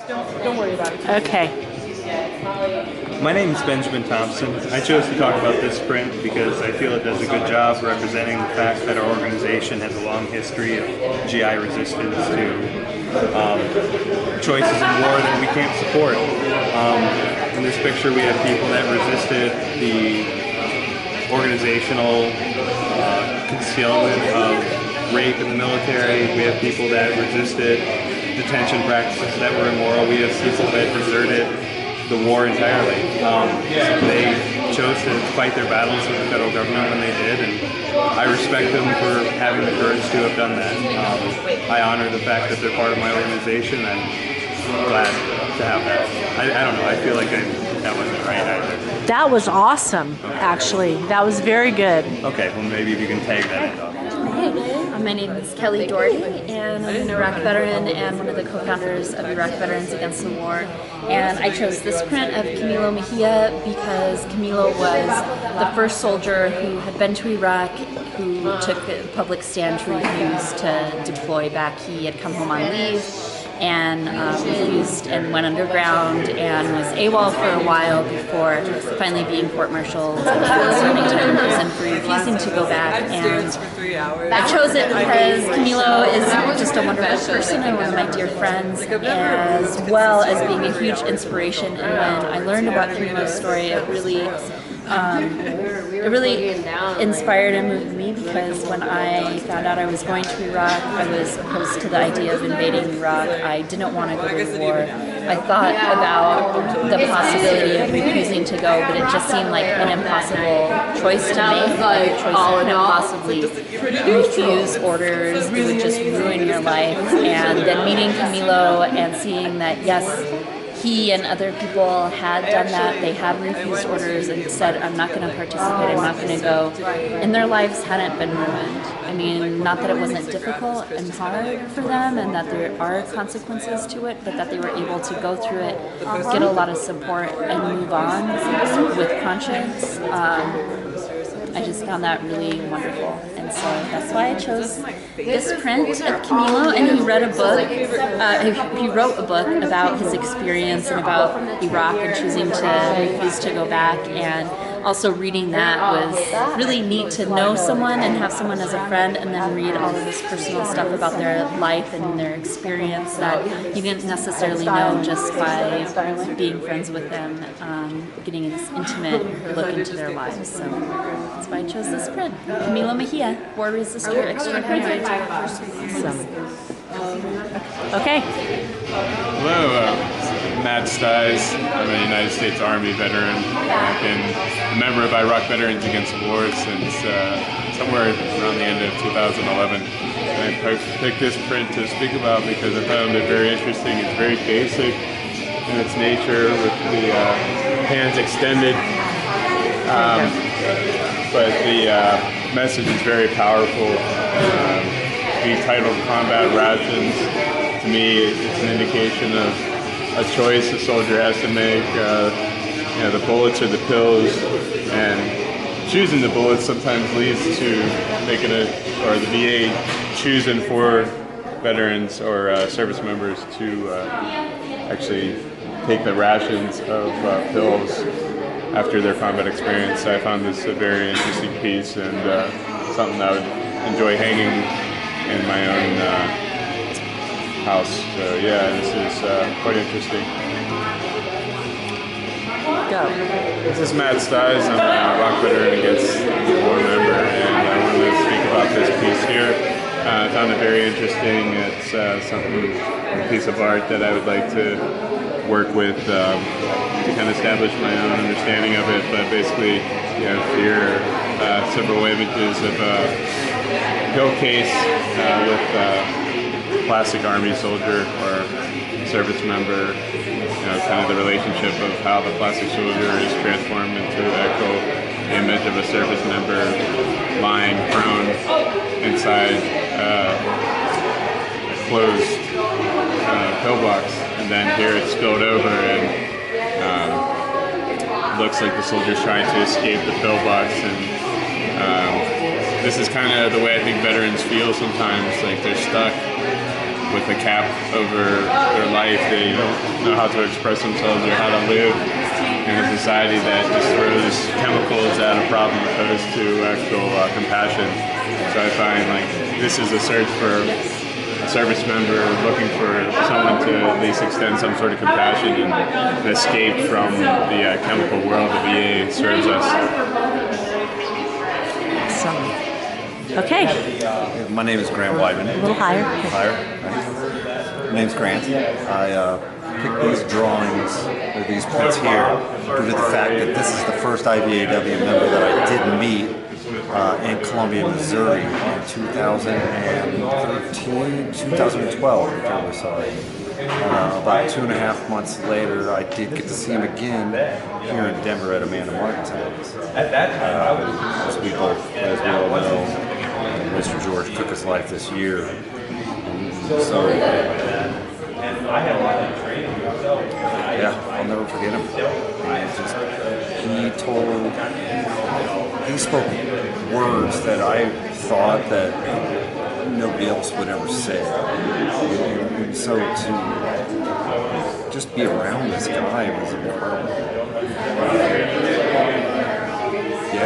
Don't worry about it. Okay. My name is Benjamin Thompson. I chose to talk about this sprint because I feel it does a good job representing the fact that our organization has a long history of GI resistance to choices in war that we can't support. In this picture we have people that resisted the organizational concealment of rape in the military. We have people that resisted detention practices that were immoral. We have people that deserted the war entirely. They chose to fight their battles with the federal government when they did, and I respect them for having the courage to have done that. I honor the fact that they're part of my organization. I'm glad to have that. I don't know, I feel like that wasn't right either. That was awesome, actually. That was very good. Okay, well maybe if you can tag that in. My name is Kelly Doherty, and I'm an Iraq veteran and one of the co-founders of Iraq Veterans Against the War. And I chose this print of Camilo Mejia because Camilo was the first soldier who had been to Iraq who took a public stand to refuse to deploy back. He had come home on leave and refused and went underground and was AWOL for a while before finally being court-martialed and serving time in prison for refusing to go back. And I chose it because Camilo is just a wonderful person and one of my dear friends, as well as being a huge inspiration. And when I learned about Camilo's story, it really inspired and moved me, because when I found out I was going to Iraq, I was opposed to the idea of invading Iraq. I didn't want to go to war. I thought about the possibility of refusing to go, but it just seemed like an impossible choice to make, a choice you couldn't possibly refuse orders. It would just ruin your life. And then meeting Camilo and seeing that, yes, he and other people had done that. They had refused orders and said, I'm not going to participate, I'm not going to go. And their lives hadn't been ruined. I mean, not that it wasn't difficult and hard for them and that there are consequences to it, but that they were able to go through it, get a lot of support, and move on with conscience. I just found that really wonderful, and so that's why I chose this print of Camilo. And he read a book, he wrote a book about his experience and about Iraq and choosing to refuse to go back, and also reading that was really neat to know someone and have someone as a friend, and then read all of this personal stuff about their life and their experience that you didn't necessarily know just by being friends with them, getting this intimate look into their lives. So that's why I chose this print. Camilo Mejia, War Resistor Extraordinary. Awesome. Okay. Hello, Matt Stiles. I'm a United States Army veteran. I've been a member of Iraq Veterans Against the War since somewhere around the end of 2011. And I picked this print to speak about because I found it very interesting. It's very basic in its nature with the hands extended, but the message is very powerful. Being titled Combat Rations, to me it's an indication of a choice a soldier has to make. The bullets or the pills, and choosing the bullets sometimes leads to making or the VA choosing for veterans or service members to actually take the rations of pills after their combat experience. I found this a very interesting piece and something I would enjoy hanging in my own house. So yeah, this is quite interesting. Go. This is Matt Stiles. I'm a Iraq Veteran Against the War member, and I wanted to speak about this piece here. I found it very interesting. It's a piece of art that I would like to work with to kind of establish my own understanding of it. But basically, you have here several images of a pill case with classic Army soldier or service member, kind of the relationship of how the plastic soldier is transformed into the actual image of a service member lying prone inside a closed pill box, and then here it's spilled over and looks like the soldier's trying to escape the pill box. And this is kind of the way I think veterans feel sometimes, like they're stuck with a cap over their life. They don't know how to express themselves or how to live in a society that just throws chemicals at a problem opposed to actual compassion. So I find like this is a search for a service member looking for someone to at least extend some sort of compassion and an escape from the chemical world that VA serves us. Awesome. Okay, My name is Grant Wyman. a little higher. Higher. Right. My name's Grant. I picked these drawings, or these prints here, due to the fact that this is the first IVAW member that I did meet in Columbia, Missouri in 2012, if I was sorry. About 2.5 months later, I did get to see him again here in Denver at Amanda Martin's house. As we all know, Mr. George took his life this year. So, yeah, I'll never forget him. He spoke words that I thought that nobody else would ever say. And so to just be around this guy was incredible. I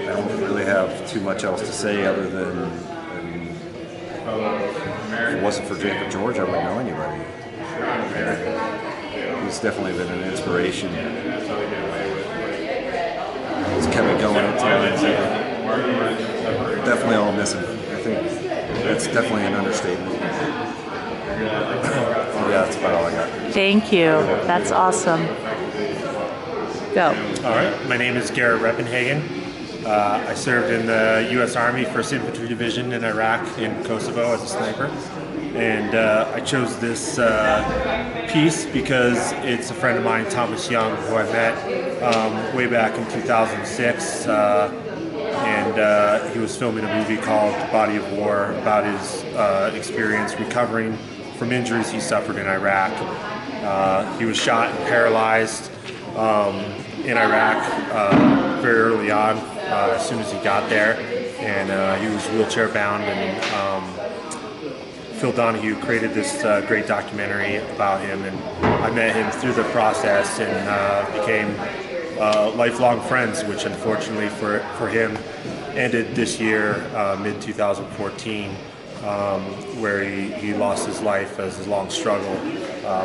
don't really have too much else to say other than if it wasn't for Jacob George, I wouldn't know anybody. He's definitely been an inspiration. He's kept me going at times. Definitely all miss him. I think that's definitely an understatement. Yeah, that's about all I got. Thank you. That's awesome. Go. All right. My name is Garrett Reppenhagen. I served in the U.S. Army 1st Infantry Division in Iraq and Kosovo as a sniper. And I chose this piece because it's a friend of mine, Thomas Young, who I met way back in 2006. And he was filming a movie called Body of War about his experience recovering from injuries he suffered in Iraq. He was shot and paralyzed in Iraq very early on, as soon as he got there, and he was wheelchair bound, and Phil Donahue created this great documentary about him, and I met him through the process and became lifelong friends, which unfortunately for him ended this year, mid-2014, where he lost his life as a long struggle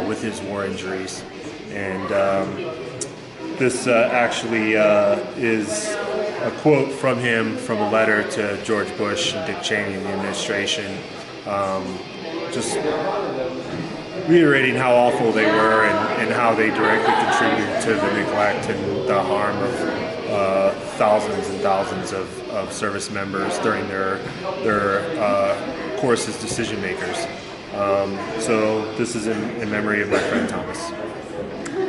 with his war injuries. And this actually is a quote from him from a letter to George Bush and Dick Cheney in the administration, just reiterating how awful they were and how they directly contributed to the neglect and the harm of thousands and thousands of service members during their course as decision makers. So this is in memory of my friend Thomas.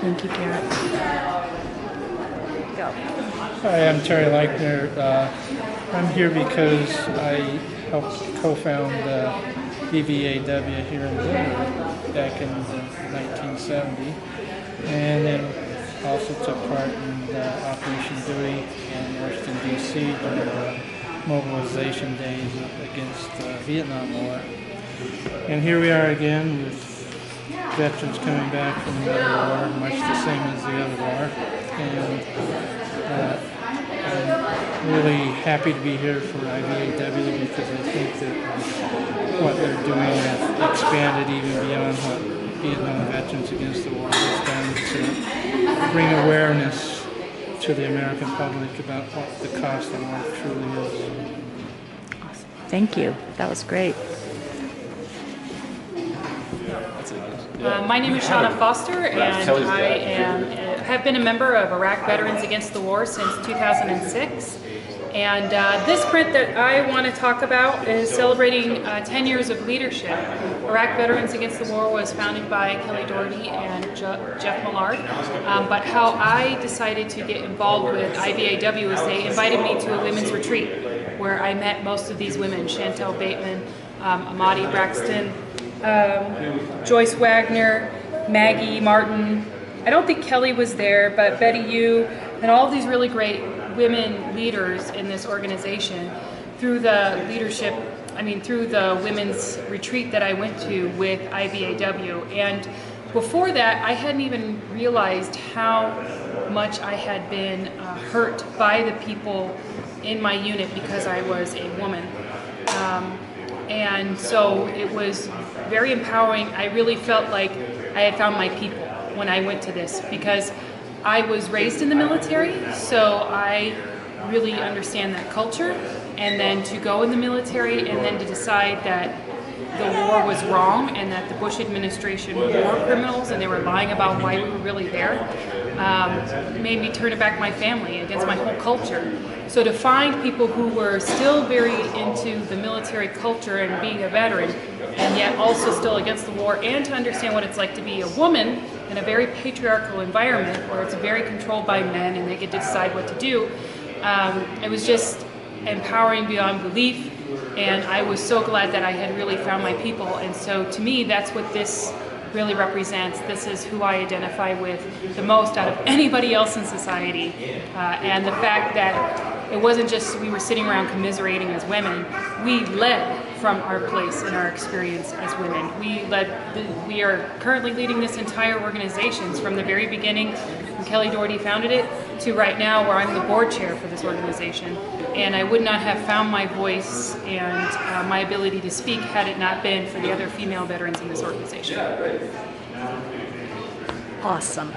Thank you, Garrett. Go. Hi, I'm Terry Leichner. I'm here because I helped co-found IVAW here in Denver back in 1970, and then also took part in Operation Dewey in Washington, D.C. during the mobilization days against the Vietnam War. And here we are again with veterans coming back from the other war, much the same as the other war. And I'm really happy to be here for IVAW because I think that what they're doing has expanded even beyond what Vietnam Veterans Against the War has done to bring awareness to the American public about what the cost of war truly is. Thank you. That was great. My name is Shauna Foster, and I have been a member of Iraq Veterans Against the War since 2006. And this print that I want to talk about is celebrating 10 years of leadership. Iraq Veterans Against the War was founded by Kelly Doherty and Jeff Millard. But how I decided to get involved with IVAW is they invited me to a women's retreat where I met most of these women, Chantel Bateman, Amadi Braxton, Joyce Wagner, Maggie Martin. I don't think Kelly was there, but Betty Yu, and all of these really great women leaders in this organization. Through the leadership through the women's retreat that I went to with IVAW. And before that, I hadn't even realized how much I had been hurt by the people in my unit because I was a woman. And so it was very empowering. I really felt like I had found my people when I went to this, because I was raised in the military, so I really understand that culture. And then to go in the military and then to decide that the war was wrong and that the Bush administration were criminals and they were lying about why we were really there, made me turn back my family against my whole culture. So to find people who were still very into the military culture and being a veteran, and yet also still against the war, and to understand what it's like to be a woman in a very patriarchal environment where it's very controlled by men and they get to decide what to do, it was just empowering beyond belief. And I was so glad that I had really found my people. And so to me, that's what this really represents. This is who I identify with the most out of anybody else in society. And the fact that it wasn't just we were sitting around commiserating as women, we led from our place and our experience as women. We are currently leading this entire organization from the very beginning when Kelly Doherty founded it to right now where I'm the board chair for this organization. And I would not have found my voice and my ability to speak had it not been for the other female veterans in this organization. Awesome.